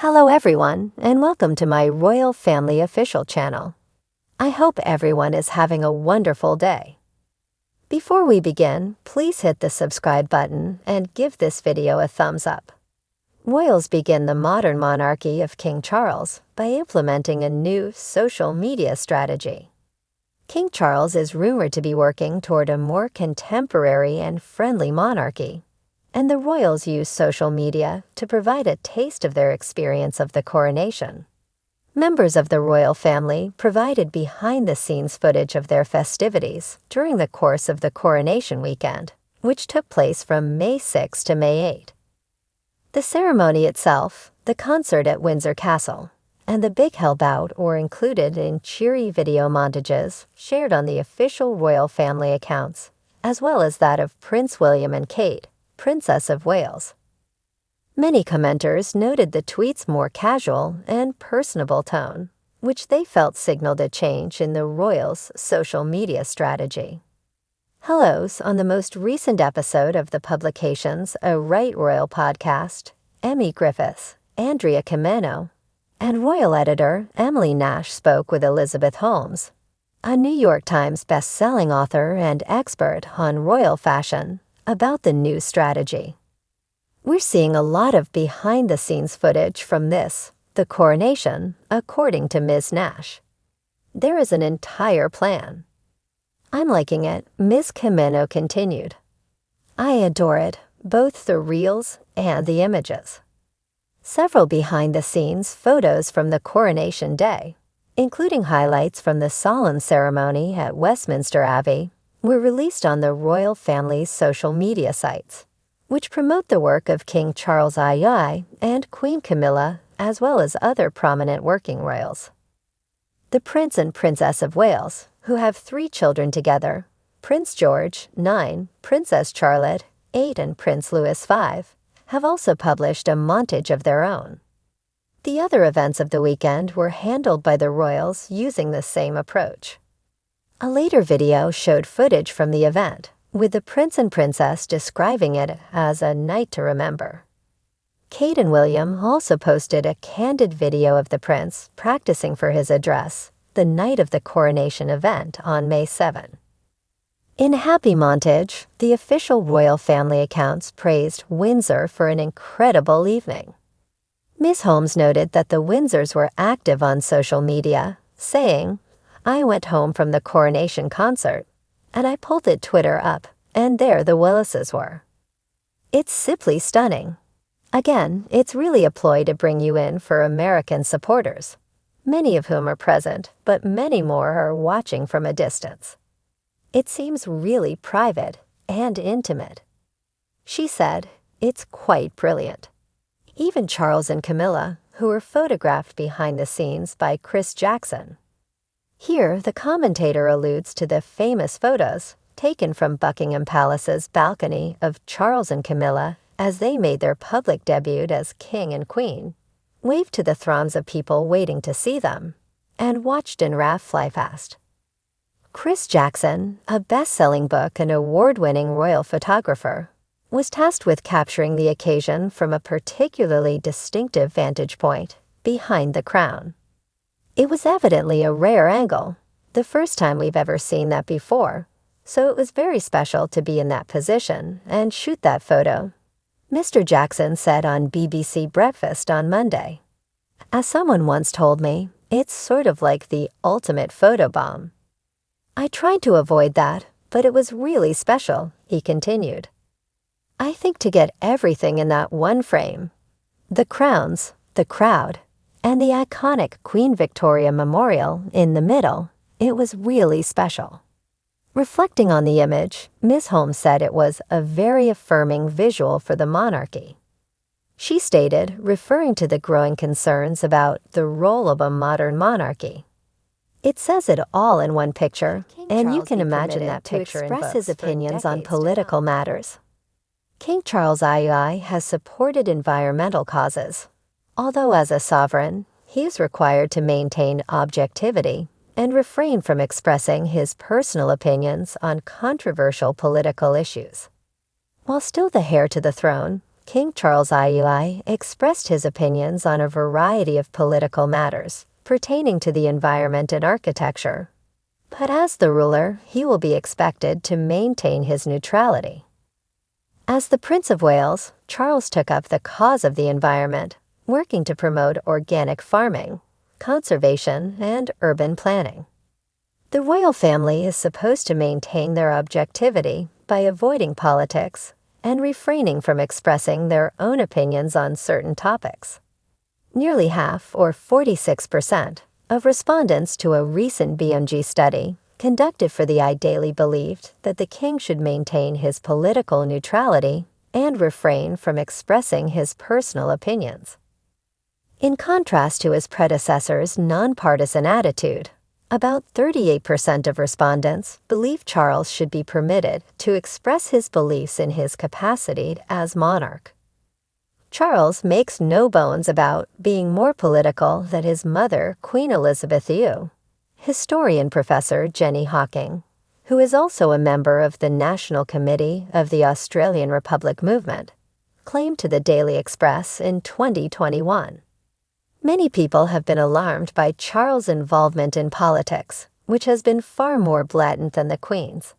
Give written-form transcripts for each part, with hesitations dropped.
Hello everyone, and welcome to my Royal Family official channel. I hope everyone is having a wonderful day. Before we begin, please hit the subscribe button and give this video a thumbs up. Royals begin the modern monarchy of King Charles by implementing a new social media strategy. King Charles is rumored to be working toward a more contemporary and friendly monarchy, and the royals use social media to provide a taste of their experience of the coronation. Members of the royal family provided behind-the-scenes footage of their festivities during the course of the coronation weekend, which took place from May 6 to May 8. The ceremony itself, the concert at Windsor Castle, and the big hell bout were included in cheery video montages shared on the official royal family accounts, as well as that of Prince William and Kate, Princess of Wales. Many commenters noted the tweet's more casual and personable tone, which they felt signaled a change in the royals' social media strategy. Hellos on the most recent episode of the publication's A Right Royal podcast, Emmy Griffiths, Andrea Camino, and royal editor Emily Nash spoke with Elizabeth Holmes, a New York Times best-selling author and expert on royal fashion, about the new strategy. We're seeing a lot of behind-the-scenes footage from this, the coronation, according to Ms. Nash. There is an entire plan. I'm liking it, Ms. Camino continued. I adore it, both the reels and the images. Several behind-the-scenes photos from the coronation day, including highlights from the solemn ceremony at Westminster Abbey, were released on the royal family's social media sites, which promote the work of King Charles II and Queen Camilla, as well as other prominent working royals. The Prince and Princess of Wales, who have 3 children together, Prince George, 9, Princess Charlotte, 8, and Prince Louis, 5, have also published a montage of their own. The other events of the weekend were handled by the royals using the same approach. A later video showed footage from the event, with the prince and princess describing it as a night to remember. Kate and William also posted a candid video of the prince practicing for his address the night of the coronation event on May 7. In a happy montage, the official royal family accounts praised Windsor for an incredible evening. Ms. Holmes noted that the Windsors were active on social media, saying, I went home from the coronation concert, and I pulled it Twitter up, and there the Willises were. It's simply stunning. Again, it's really a ploy to bring you in for American supporters, many of whom are present, but many more are watching from a distance. It seems really private and intimate. She said, it's quite brilliant. Even Charles and Camilla, who were photographed behind the scenes by Chris Jackson. Here, the commentator alludes to the famous photos taken from Buckingham Palace's balcony of Charles and Camilla as they made their public debut as king and queen, waved to the throngs of people waiting to see them, and watched in RAF fly past. Chris Jackson, a best-selling book and award-winning royal photographer, was tasked with capturing the occasion from a particularly distinctive vantage point behind the crown. It was evidently a rare angle, the first time we've ever seen that before, so it was very special to be in that position and shoot that photo, Mr. Jackson said on BBC Breakfast on Monday. As someone once told me, it's sort of like the ultimate photobomb. I tried to avoid that, but it was really special, he continued. I think to get everything in that one frame, the crowns, the crowd, and the iconic Queen Victoria Memorial in the middle, it was really special. Reflecting on the image, Ms. Holmes said it was a very affirming visual for the monarchy. She stated, referring to the growing concerns about the role of a modern monarchy. It says it all in one picture, and you can imagine that picture in books. Express his opinions on political matters. King Charles III has supported environmental causes, although as a sovereign, he is required to maintain objectivity and refrain from expressing his personal opinions on controversial political issues. While still the heir to the throne, King Charles III expressed his opinions on a variety of political matters pertaining to the environment and architecture. But as the ruler, he will be expected to maintain his neutrality. As the Prince of Wales, Charles took up the cause of the environment, working to promote organic farming, conservation, and urban planning. The royal family is supposed to maintain their objectivity by avoiding politics and refraining from expressing their own opinions on certain topics. Nearly half, or 46%, of respondents to a recent BMG study conducted for the iDaily believed that the king should maintain his political neutrality and refrain from expressing his personal opinions. In contrast to his predecessor's nonpartisan attitude, about 38% of respondents believe Charles should be permitted to express his beliefs in his capacity as monarch. Charles makes no bones about being more political than his mother, Queen Elizabeth II. Historian Professor Jenny Hawking, who is also a member of the National Committee of the Australian Republic Movement, claimed to the Daily Express in 2021. Many people have been alarmed by Charles' involvement in politics, which has been far more blatant than the Queen's.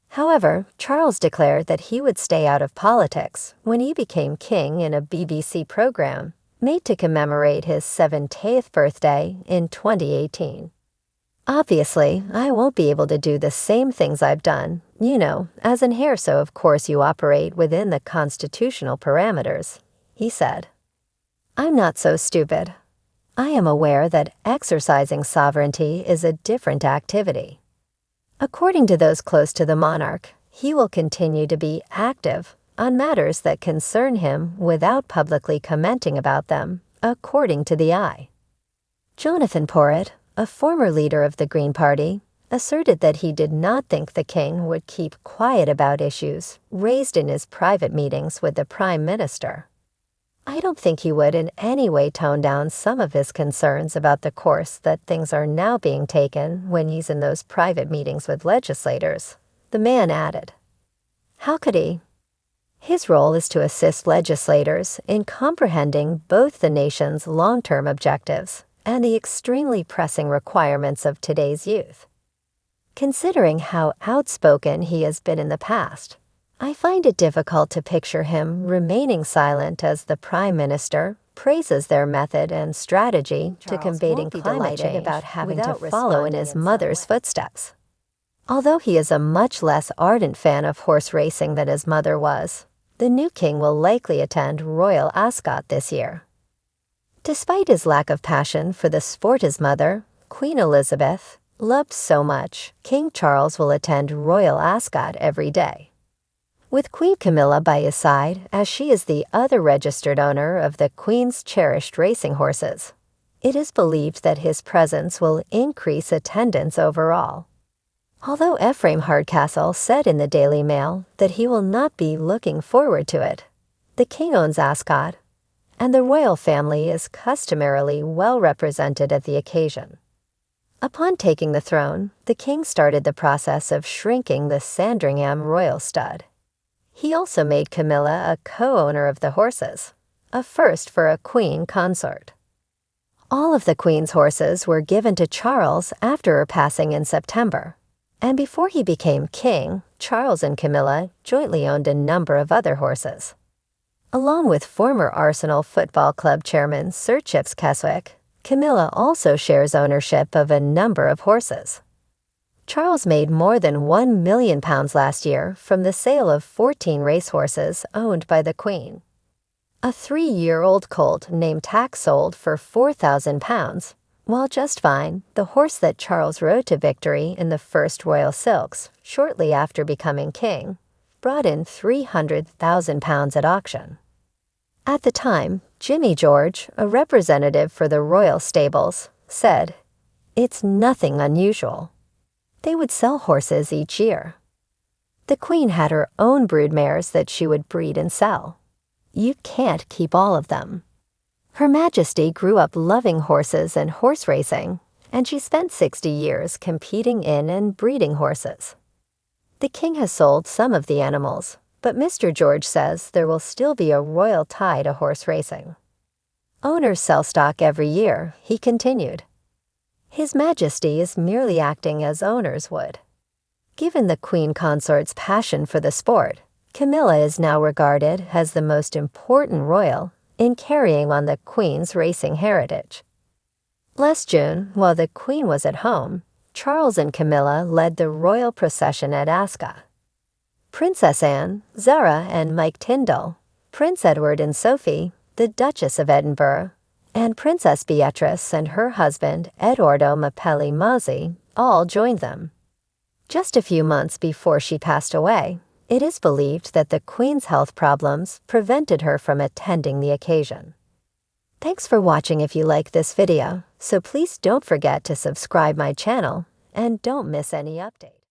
However, Charles declared that he would stay out of politics when he became king in a BBC program made to commemorate his 70th birthday in 2018. Obviously, I won't be able to do the same things I've done, as an heir, so of course you operate within the constitutional parameters, he said. I'm not so stupid. I am aware that exercising sovereignty is a different activity. According to those close to the monarch, he will continue to be active on matters that concern him without publicly commenting about them, according to the Eye. Jonathan Porritt, a former leader of the Green Party, asserted that he did not think the king would keep quiet about issues raised in his private meetings with the Prime Minister. I don't think he would in any way tone down some of his concerns about the course that things are now being taken when he's in those private meetings with legislators, the man added. How could he? His role is to assist legislators in comprehending both the nation's long-term objectives and the extremely pressing requirements of today's youth. Considering how outspoken he has been in the past, I find it difficult to picture him remaining silent as the Prime Minister praises their method and strategy to combating climate change about having to follow in his mother's footsteps. Although he is a much less ardent fan of horse racing than his mother was, the new king will likely attend Royal Ascot this year. Despite his lack of passion for the sport his mother, Queen Elizabeth, loved so much, King Charles will attend Royal Ascot every day. With Queen Camilla by his side, as she is the other registered owner of the Queen's cherished racing horses, it is believed that his presence will increase attendance overall. Although Ephraim Hardcastle said in the Daily Mail that he will not be looking forward to it, the king owns Ascot, and the royal family is customarily well represented at the occasion. Upon taking the throne, the king started the process of shrinking the Sandringham royal stud. He also made Camilla a co-owner of the horses, a first for a queen consort. All of the queen's horses were given to Charles after her passing in September, and before he became king, Charles and Camilla jointly owned a number of other horses. Along with former Arsenal Football Club chairman Sir Chips Keswick, Camilla also shares ownership of a number of horses. Charles made more than £1 million last year from the sale of 14 racehorses owned by the Queen. A 3-year-old colt named Tack sold for £4,000, while Just Fine, the horse that Charles rode to victory in the first Royal Silks shortly after becoming king, brought in £300,000 at auction. At the time, Jimmy George, a representative for the royal stables, said, "It's nothing unusual." They would sell horses each year. The Queen had her own broodmares that she would breed and sell. You can't keep all of them. Her Majesty grew up loving horses and horse racing, and she spent 60 years competing in and breeding horses. The king has sold some of the animals, But Mr. George says there will still be a royal tie to horse racing. Owners sell stock every year, he continued. His Majesty is merely acting as owners would. Given the Queen Consort's passion for the sport, Camilla is now regarded as the most important royal in carrying on the Queen's racing heritage. Last June, while the Queen was at home, Charles and Camilla led the royal procession at Ascot. Princess Anne, Zara, and Mike Tyndall, Prince Edward and Sophie, the Duchess of Edinburgh, and Princess Beatrice and her husband, Edoardo Mapelli Mazzi, all joined them. Just a few months before she passed away, it is believed that the Queen's health problems prevented her from attending the occasion. Thanks for watching. If you like this video, so please don't forget to subscribe my channel and don't miss any updates.